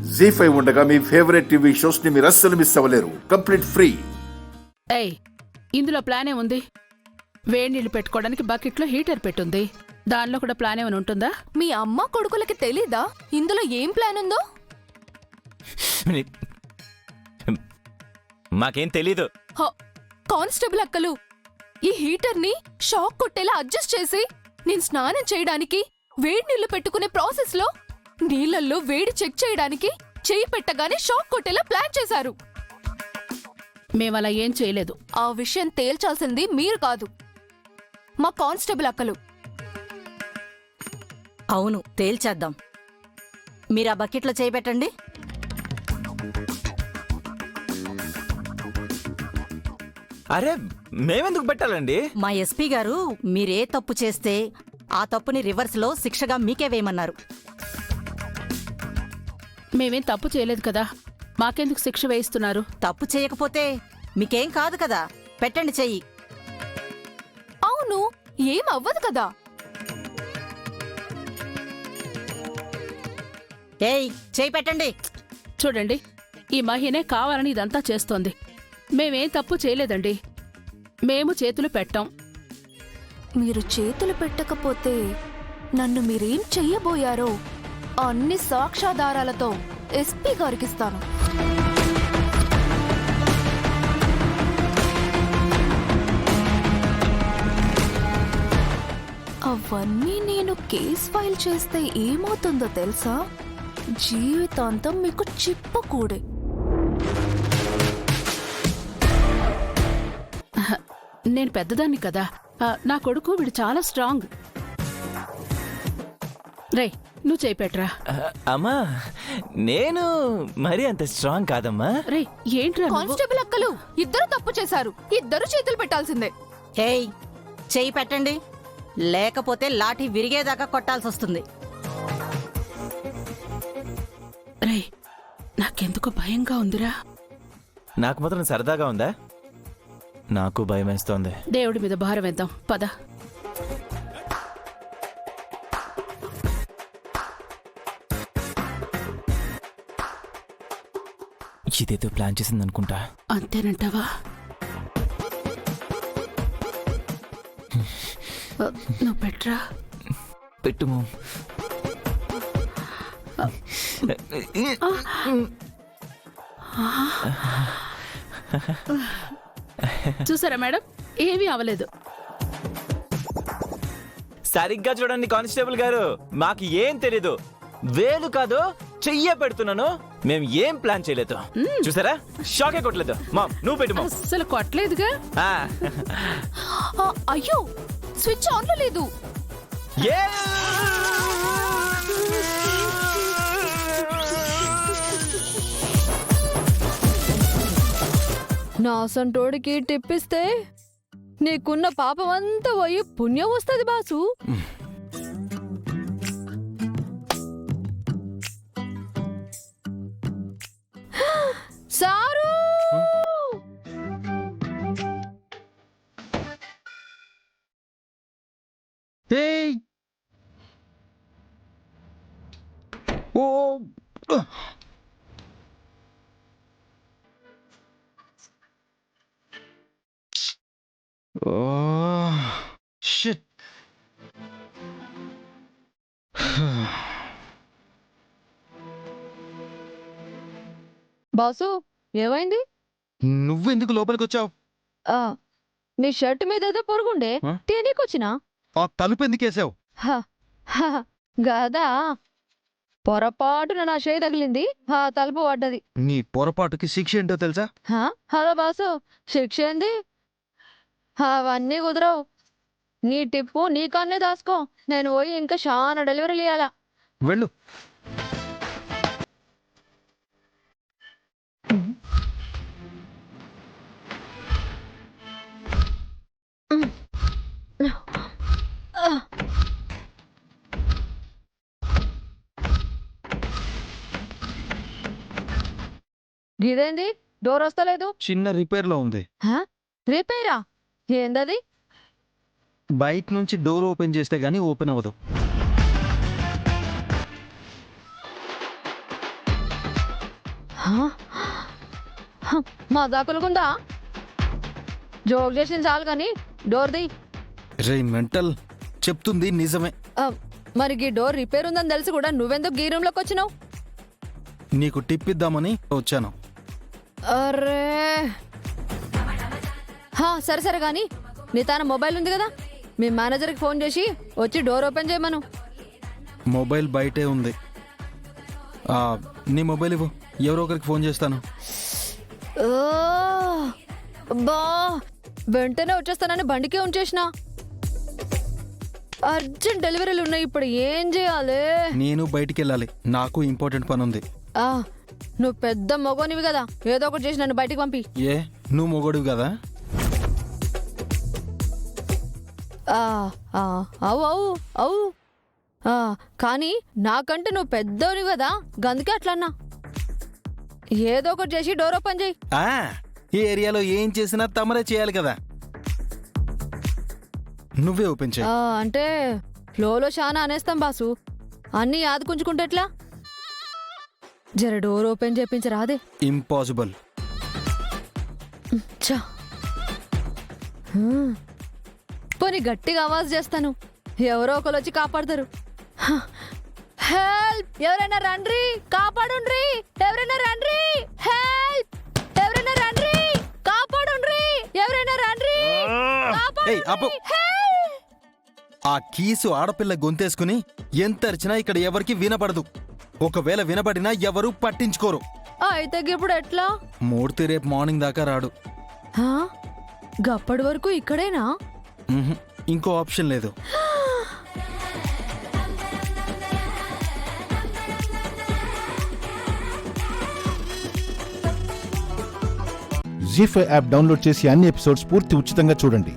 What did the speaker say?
జీ5 ఉండగా మీ favourite TV shows ని మీరు అస్సలు మిస్ అవ్వలేరు. Complete free. ఏయ్, ఇందులో ప్లాన్ ఏముంది? వేడి నీళ్లు పెట్టుకోవడానికి బకెట్లో హీటర్ పెట్టుంది. దానిలో కూడా ప్లాన్ ఏమైనా ఉంటుందా? మీ అమ్మ కొడుకులకి తెలీదా ఇందులో ఏం ప్లాన్ ఉందో? మాకేం తెలీదు. కానిస్టేబుల్ అక్కలు, ఈ హీటర్ ని షాక్ కొట్టేలా అడ్జస్ట్ చేసి నేను స్నానం చేయడానికి వేడి నీళ్లు పెట్టుకునే ప్రాసెస్ లో నీళ్లలో వేడి చెక్ చేయడానికి చెయ్యి పెట్టగానే షాక్ కొట్టేలా ప్లాన్ చేశారు. మేమలా ఏం చేయలేదు. ఆ విషయం తేల్చాల్సింది మీరు కాదు, మా కానిస్టేబుల్ అక్కలు. అవును, తేల్చేద్దాం. మీరు ఆ బకెట్లో చేయబెట్టండి. అరే, మేమెందుకు పెట్టాలండి? మా ఎస్పీ గారు మీరే తప్పు చేస్తే ఆ తప్పుని రివర్స్లో శిక్షగా మీకే వేయమన్నారు. మేమేం తప్పు చేయలేదు కదా, మాకెందుకు శిక్ష వేయిస్తున్నారు? తప్పు చేయకపోతే మీకేం కాదు కదా, పెట్టండి చెయ్యి. అవును, ఏం అవ్వదు కదా. ఏయ్, చెయ్యి పెట్టండి. చూడండి, ఈ మహినే కావాలని ఇదంతా చేస్తోంది. మేమేం తప్పు చేయలేదండి. మేము చేతులు పెట్టాం. మీరు చేతులు పెట్టకపోతే నన్ను మీరేం చెయ్యబోయారో అన్ని సాక్ష్యాధారాలతో ఎస్పీ గారికిస్తాను. అవన్నీ నేను కేస్ ఫైల్ చేస్తే ఏమవుతుందో తెలుసా? జీవితాంతం మీకు చిప్పకూడే. నేను పెద్దదాన్ని కదా, నా కొడుకు వీడు చాలా స్ట్రాంగ్. రే, నువ్వు చేపెట్రా. అమ్మా, నేను మరీ అంత స్ట్రాంగ్ కాదమ్మా. రే, ఏంట్రా నువ్వు? కానిస్టేబుల్ అక్కలు, ఇద్దరు తప్పు చేశారు, ఇద్దరు చేతులు పెట్టాల్సిందే. ఏయ్, చెయ్యి పెట్టండి, లేకపోతే లాఠీ విరిగేదాకా కొట్టాల్సి వస్తుంది. రే, నాకెందుకో భయంగా ఉందిరా. నాకు మాత్రం సరదాగా ఉందా? నాకు భయం వేస్తోంది. దేవుడి మీద భారం వేద్దాం, పద. ఇదేదో ప్లాన్ చేసింది అనుకుంటా. అంతేనంటావా? నువ్వు పెట్రా. పెట్టు మోమ్. చూసారా మేడం, ఏమీ అవలేదు. సరిగ్గా చూడండి కానిస్టేబుల్ గారు, మాకు ఏం తెలీదు. వేలు కాదు, చెయ్యే పెడుతున్నాను. మేము ఏం ప్లాన్ చేయలేదు. చూసారా, షాకే కొట్టలేదు. మామ్, నువ్వు పెట్టు మామ్. అస్సలు కొట్టలేదుగా. అయ్యో, స్విచ్ ఆన్ లో లేదు. నా సంటోడికి టిప్పిస్తే నీకున్న పాపమంతా పోయి పుణ్యం వస్తుంది బాసు. Sir, shit. బాసు ఏమైంది? నువ్వెందుకు లోపలికి వచ్చావు? ఆ, నీ షర్ట్ మీద ఏదో పొరుగుండే తేనీకొచ్చినా. ఆ తలుపు ఎందుకు వేసావు? గదా, పొరపాటున నా చేయి తగిలింది, ఆ తలుపు పడ్డది. నీ పొరపాటుకి శిక్ష ఏంటో తెలుసా? హలో బాసు, శిక్ష ఏంది? అవన్నీ కుదరవు. నీ టిప్పు నీ కన్నే దాసుకో. నేను పోయి ఇంకా చాలా డెలివరీలు ఇయ్యాలా. వెళ్ళు. ఇదేంది డోర్ వస్తలేదు? చిన్న రిపేర్ లో ఉంది. రిపేరా? ఏందది? బయట నుంచి డోర్ ఓపెన్ చేస్తే గానీ ఓపెన్ అవ్వదు. మా దాకులుకుందా జోక్ చేసింది చాలు కానీ డోర్ ది. రే మెంటల్, చెప్తుంది నిజమే. మరి ఈ డోర్ రిపేర్ ఉందని తెలిసి కూడా నువ్వెందుకు గీ రూమ్లోకి వచ్చినావు? నీకు టిప్ ఇద్దామని వచ్చాను. అరే సరే సరే కానీ నీ తన మొబైల్ ఉంది కదా, మీ మేనేజర్కి ఫోన్ చేసి వచ్చి డోర్ ఓపెన్ చేయమను. మొబైల్ బయటే ఉంది. నీ మొబైల్ ఇవ్వు, ఎవరో ఒకరికి ఫోన్ చేస్తాను. బా వెంటనే వచ్చేస్తానని బండికే ఉంచేసిన. అర్జెంట్ డెలివరీలు ఉన్నాయి, ఇప్పుడు ఏం చేయాలి? నేను బయటికి వెళ్ళాలి, నాకు ఇంపార్టెంట్ పని ఉంది. నువ్వు పెద్ద మొగోనివి కదా, ఏదో ఒకటి చేసి నన్ను బయటికి పంపి. ఏ నువ్వు మొగోడివి కదా? అవు అవు అవు కానీ నాకంటే నువ్వు పెద్దోనివి కదా, గందుకే అట్లా అన్నా. ఏదో ఒకటి చేసి డోర్ ఓపెన్ చేయి. ఈ ఏరియాలో ఏం చేసినా తమరే చేయాలి కదా, నువ్వే ఓపెన్ చేయి. అంటే ఫ్లోలో చాలా అనేస్తాం బాసు, అన్నీ యాదకుంచుకుంటే ఎట్లా? జర డోర్ ఓపెన్ చేయించరాదే. ఇంపాసిబుల్. చా పోనీ గట్టిగా ఆవాజ్ చేస్తాను, ఎవరో ఒకరు వచ్చి కాపాడతారు. హెల్ప్, ఎవరైనా రండ్రి, కాపాడుండ్రి, ఎవరైనా రండ్రి, హెల్ప్, ఎవరైనా రండ్రి, కాపాడుండ్రి, ఎవరైనా రండ్రి, కాపాడుండ్రి, హెల్ప్. ఆ కీసు ఆడపిల్ల గొంతేసుకుని ఎంత అరిచినా ఇక్కడ ఎవరికి వినపడదు. ఒకవేళ వినబడినా ఎవరూ పట్టించుకోరు. అయితే ఇప్పుడు ఎట్లా? మూర్తి రేపు మార్నింగ్ దాకా రాడు. గప్పటి వరకు ఇక్కడేనా? ఇంకో ఆప్షన్ లేదు. జీ5 యాప్ డౌన్లోడ్ చేసి అన్ని ఎపిసోడ్స్ పూర్తి ఉచితంగా చూడండి.